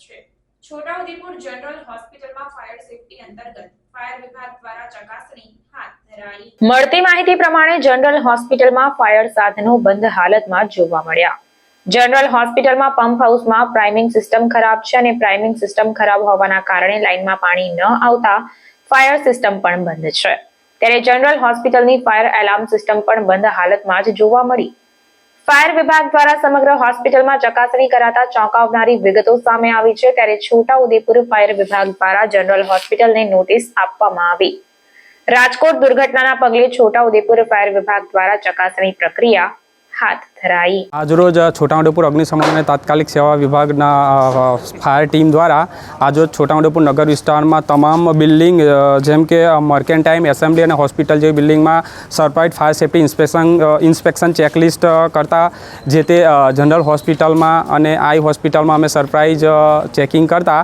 છે। છોટાઉદેપુર જનરલ હોસ્પિટલમાં fire safety અંતર્ગત ફાયર વિભાગ દ્વારા ચકાસણી હાથ ધરાઈ। મળતી માહિતી પ્રમાણે જનરલ હોસ્પિટલમાં ફાયર સાધનો બંધ હાલતમાં જોવા મળ્યા। જનરલ હોસ્પિટલમાં પંપ હાઉસમાં પ્રાઇમિંગ સિસ્ટમ ખરાબ છે અને પ્રાઇમિંગ સિસ્ટમ ખરાબ હોવાના કારણે લાઇનમાં પાણી ન આવતા ફાયર સિસ્ટમ પણ બંધ છે। ત્યારે જનરલ હોસ્પિટલની ફાયર એલાર્મ સિસ્ટમ પણ બંધ હાલતમાં જ જોવા મળી। ફાયર વિભાગ દ્વારા સમગ્ર હોસ્પિટલમાં ચકાસણી કરાતા ચોંકાવનારી વિગતો સામે આવી છે। ત્યારે છોટાઉદેપુર ફાયર વિભાગ દ્વારા જનરલ હોસ્પિટલને નોટિસ આપવામાં આવી। રાજકોટ દુર્ઘટનાના પગલે છોટાઉદેપુર ફાયર વિભાગ દ્વારા ચકાસણી પ્રક્રિયા હાથ ધરાઈ। આજરોજ છોટાઉદેપુર અગ્નિશમન અને તાત્કાલિક સેવા વિભાગના ફાયર ટીમ દ્વારા આજરોજ છોટાઉદેપુર નગર વિસ્તારમાં તમામ બિલ્ડિંગ જેમ કે મર્કેન્ટાઇમ એસેમ્બલી અને હોસ્પિટલ જેવી બિલ્ડિંગમાં surprise fire safety inspection checklist કરતા જે તે જનરલ હોસ્પિટલમાં અને આઈ હોસ્પિટલમાં અમે સરપ્રાઇઝ ચેકિંગ કરતા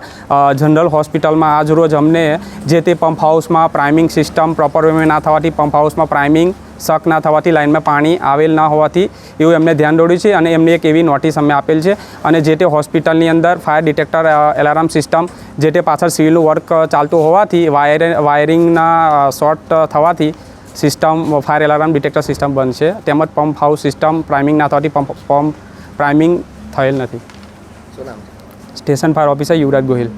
જનરલ હોસ્પિટલમાં આજરોજ અમને જે તે પંપ હાઉસમાં પ્રાઇમિંગ સિસ્ટમ પ્રોપર વેમાં ના થવાથી પંપ હાઉસમાં પ્રાઇમિંગ શક ના થવાથી લાઇનમાં પાણી આવેલ ના હોવાથી એવું એમને ધ્યાન દોર્યું છે અને એમને એક એવી નોટિસ અમે આપેલ છે અને જે તે હોસ્પિટલની અંદર ફાયર ડિટેક્ટર એલાર્મ સિસ્ટમ જે તે પાછળ સિવિલનું વર્ક ચાલતું હોવાથી વાયરિંગના શોર્ટ થવાથી system fire alarm detector system બંધ છે તેમજ પંપ હાઉસ સિસ્ટમ પ્રાઇમિંગ ના થવાથી પંપ પ્રાઇમિંગ થયેલ નથી। સ્ટેશન ફાયર ઓફિસર યુવરાજ ગોહિલ।